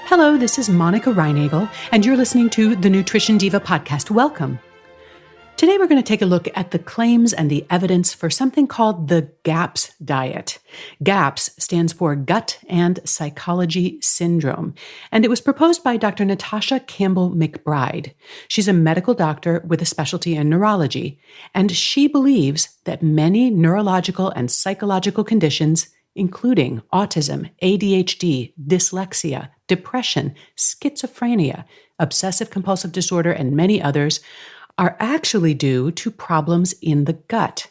Hello, this is Monica Reinagel, and you're listening to the Nutrition Diva podcast. Welcome. Today, we're going to take a look at the claims and the evidence for something called the GAPS diet. GAPS stands for Gut and Psychology Syndrome, and it was proposed by Dr. Natasha Campbell McBride. She's a medical doctor with a specialty in neurology, and she believes that many neurological and psychological conditions, including autism, ADHD, dyslexia, depression, schizophrenia, obsessive-compulsive disorder, and many others, are actually due to problems in the gut.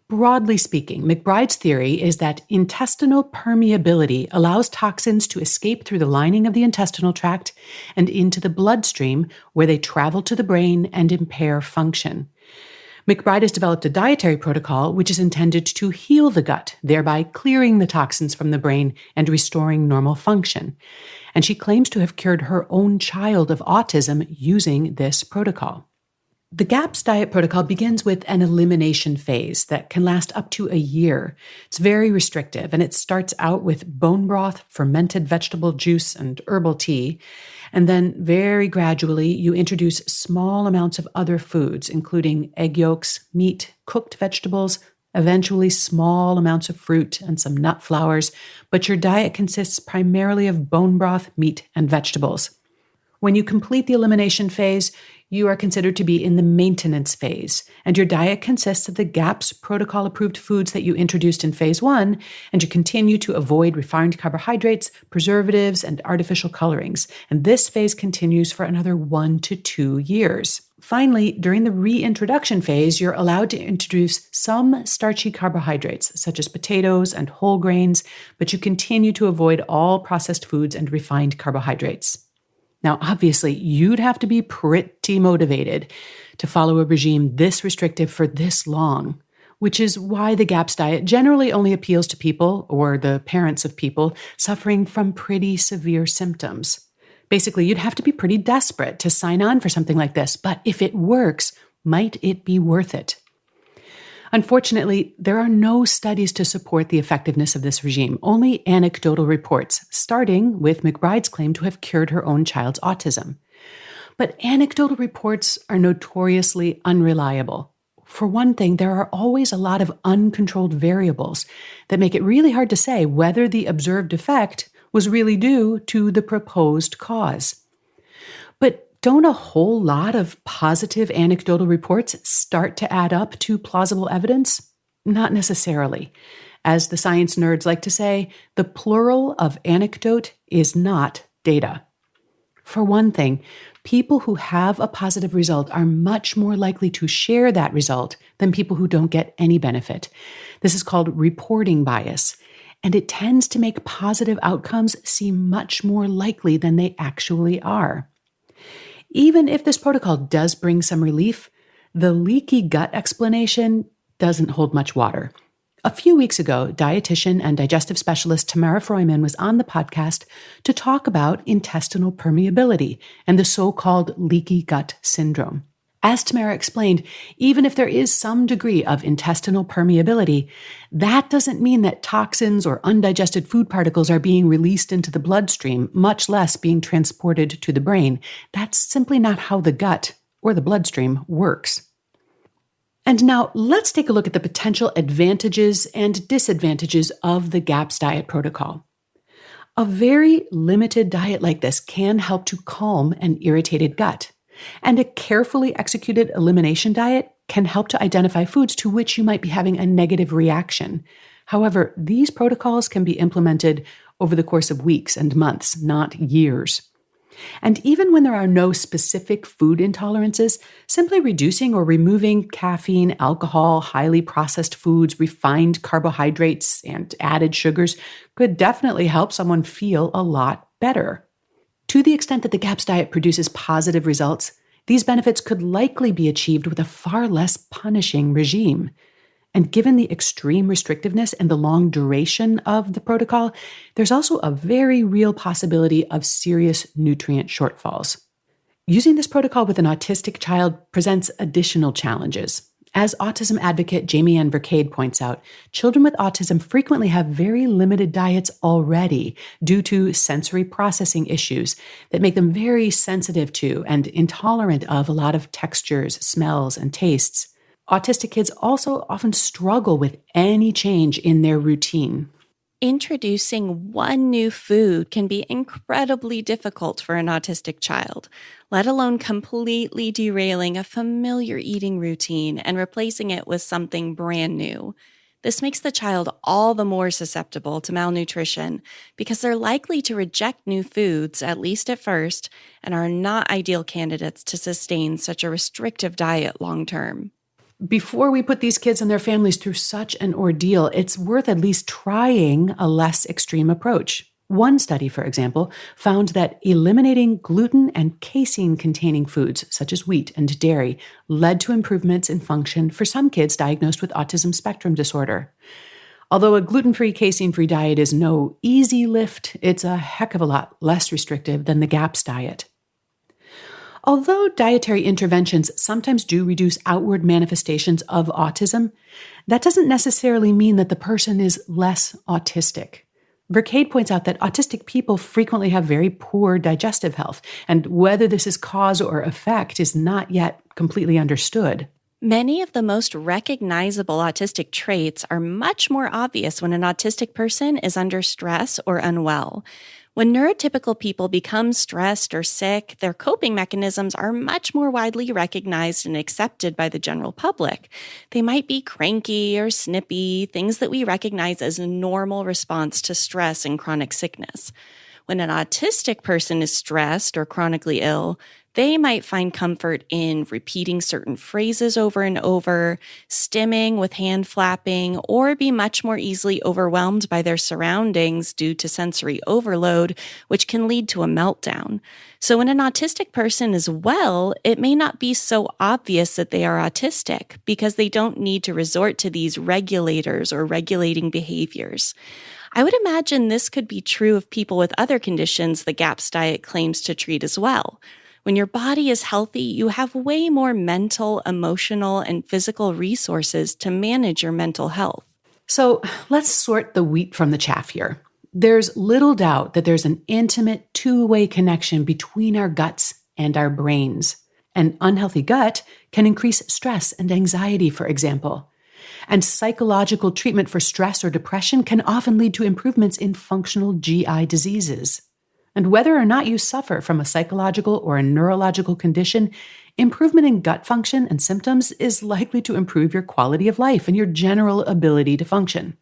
Broadly speaking, McBride's theory is that intestinal permeability allows toxins to escape through the lining of the intestinal tract and into the bloodstream, where they travel to the brain and impair function. McBride has developed a dietary protocol which is intended to heal the gut, thereby clearing the toxins from the brain and restoring normal function. And she claims to have cured her own child of autism using this protocol. The GAPS diet protocol begins with an elimination phase that can last up to a year. It's very restrictive, and it starts out with bone broth, fermented vegetable juice, and herbal tea. And then very gradually, you introduce small amounts of other foods, including egg yolks, meat, cooked vegetables, eventually small amounts of fruit and some nut flours. But your diet consists primarily of bone broth, meat, and vegetables. When you complete the elimination phase, you are considered to be in the maintenance phase, and your diet consists of the GAPS protocol-approved foods that you introduced in phase 1, and you continue to avoid refined carbohydrates, preservatives, and artificial colorings. And this phase continues for another 1 to 2 years. Finally, during the reintroduction phase, you're allowed to introduce some starchy carbohydrates, such as potatoes and whole grains, but you continue to avoid all processed foods and refined carbohydrates. Now, obviously, you'd have to be pretty motivated to follow a regime this restrictive for this long, which is why the GAPS diet generally only appeals to people, or the parents of people, suffering from pretty severe symptoms. Basically, you'd have to be pretty desperate to sign on for something like this, but if it works, might it be worth it? Unfortunately, there are no studies to support the effectiveness of this regime, only anecdotal reports, starting with McBride's claim to have cured her own child's autism. But anecdotal reports are notoriously unreliable. For one thing, there are always a lot of uncontrolled variables that make it really hard to say whether the observed effect was really due to the proposed cause. But don't a whole lot of positive anecdotal reports start to add up to plausible evidence? Not necessarily. As the science nerds like to say, the plural of anecdote is not data. For one thing, people who have a positive result are much more likely to share that result than people who don't get any benefit. This is called reporting bias, and it tends to make positive outcomes seem much more likely than they actually are. Even if this protocol does bring some relief, the leaky gut explanation doesn't hold much water. A few weeks ago, dietitian and digestive specialist Tamara Freumann was on the podcast to talk about intestinal permeability and the so-called leaky gut syndrome. As Tamara explained, even if there is some degree of intestinal permeability, that doesn't mean that toxins or undigested food particles are being released into the bloodstream, much less being transported to the brain. That's simply not how the gut or the bloodstream works. And now let's take a look at the potential advantages and disadvantages of the GAPS diet protocol. A very limited diet like this can help to calm an irritated gut. And a carefully executed elimination diet can help to identify foods to which you might be having a negative reaction. However, these protocols can be implemented over the course of weeks and months, not years. And even when there are no specific food intolerances, simply reducing or removing caffeine, alcohol, highly processed foods, refined carbohydrates, and added sugars could definitely help someone feel a lot better. To the extent that the GAPS diet produces positive results, these benefits could likely be achieved with a far less punishing regime. And given the extreme restrictiveness and the long duration of the protocol, there's also a very real possibility of serious nutrient shortfalls. Using this protocol with an autistic child presents additional challenges. As autism advocate Jamie Ann Vercade points out, children with autism frequently have very limited diets already due to sensory processing issues that make them very sensitive to and intolerant of a lot of textures, smells, and tastes. Autistic kids also often struggle with any change in their routine. Introducing one new food can be incredibly difficult for an autistic child, let alone completely derailing a familiar eating routine and replacing it with something brand new. This makes the child all the more susceptible to malnutrition because they're likely to reject new foods, at least at first, and are not ideal candidates to sustain such a restrictive diet long term. Before we put these kids and their families through such an ordeal, it's worth at least trying a less extreme approach. One study, for example, found that eliminating gluten and casein-containing foods, such as wheat and dairy, led to improvements in function for some kids diagnosed with autism spectrum disorder. Although a gluten-free, casein-free diet is no easy lift, it's a heck of a lot less restrictive than the GAPS diet. Although dietary interventions sometimes do reduce outward manifestations of autism, that doesn't necessarily mean that the person is less autistic. Vercade points out that autistic people frequently have very poor digestive health, and whether this is cause or effect is not yet completely understood. Many of the most recognizable autistic traits are much more obvious when an autistic person is under stress or unwell. When neurotypical people become stressed or sick, their coping mechanisms are much more widely recognized and accepted by the general public. They might be cranky or snippy, things that we recognize as a normal response to stress and chronic sickness. When an autistic person is stressed or chronically ill, they might find comfort in repeating certain phrases over and over, stimming with hand flapping, or be much more easily overwhelmed by their surroundings due to sensory overload, which can lead to a meltdown. So when an autistic person is well, it may not be so obvious that they are autistic because they don't need to resort to these regulators or regulating behaviors. I would imagine this could be true of people with other conditions the GAPS diet claims to treat as well. When your body is healthy, you have way more mental, emotional, and physical resources to manage your mental health. So let's sort the wheat from the chaff here. There's little doubt that there's an intimate two-way connection between our guts and our brains. An unhealthy gut can increase stress and anxiety, for example. And psychological treatment for stress or depression can often lead to improvements in functional GI diseases. And whether or not you suffer from a psychological or a neurological condition, improvement in gut function and symptoms is likely to improve your quality of life and your general ability to function.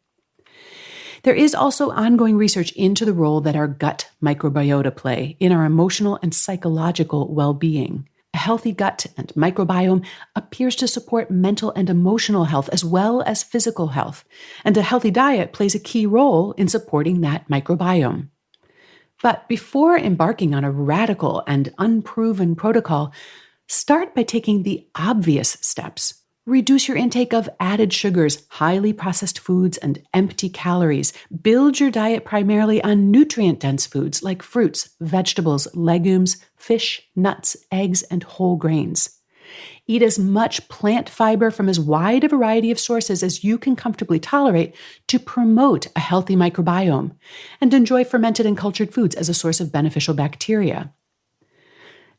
There is also ongoing research into the role that our gut microbiota play in our emotional and psychological well-being. A healthy gut and microbiome appears to support mental and emotional health as well as physical health, and a healthy diet plays a key role in supporting that microbiome. But before embarking on a radical and unproven protocol, start by taking the obvious steps. Reduce your intake of added sugars, highly processed foods, and empty calories. Build your diet primarily on nutrient-dense foods like fruits, vegetables, legumes, fish, nuts, eggs, and whole grains. Eat as much plant fiber from as wide a variety of sources as you can comfortably tolerate to promote a healthy microbiome, and enjoy fermented and cultured foods as a source of beneficial bacteria.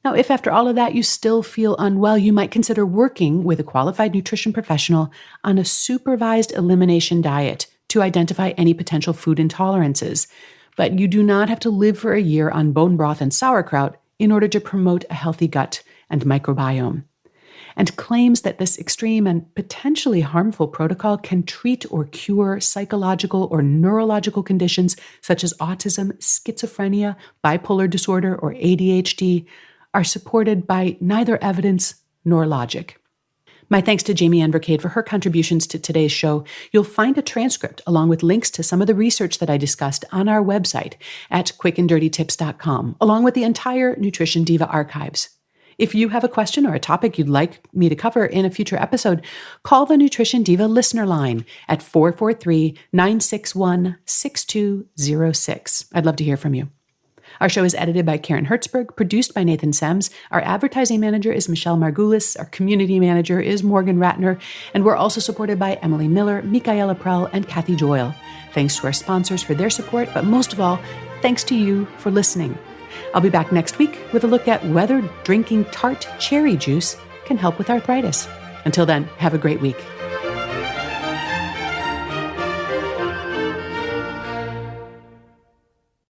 Now, if after all of that you still feel unwell, you might consider working with a qualified nutrition professional on a supervised elimination diet to identify any potential food intolerances. But you do not have to live for a year on bone broth and sauerkraut in order to promote a healthy gut and microbiome. And claims that this extreme and potentially harmful protocol can treat or cure psychological or neurological conditions such as autism, schizophrenia, bipolar disorder, or ADHD are supported by neither evidence nor logic. My thanks to Jamie Ann Vercade for her contributions to today's show. You'll find a transcript along with links to some of the research that I discussed on our website at quickanddirtytips.com, along with the entire Nutrition Diva archives. If you have a question or a topic you'd like me to cover in a future episode, call the Nutrition Diva listener line at 443-961-6206. I'd love to hear from you. Our show is edited by Karen Hertzberg, produced by Nathan Sems. Our advertising manager is Michelle Margulis. Our community manager is Morgan Ratner. And we're also supported by Emily Miller, Michaela Prell, and Kathy Doyle. Thanks to our sponsors for their support, but most of all, thanks to you for listening. I'll be back next week with a look at whether drinking tart cherry juice can help with arthritis. Until then, have a great week.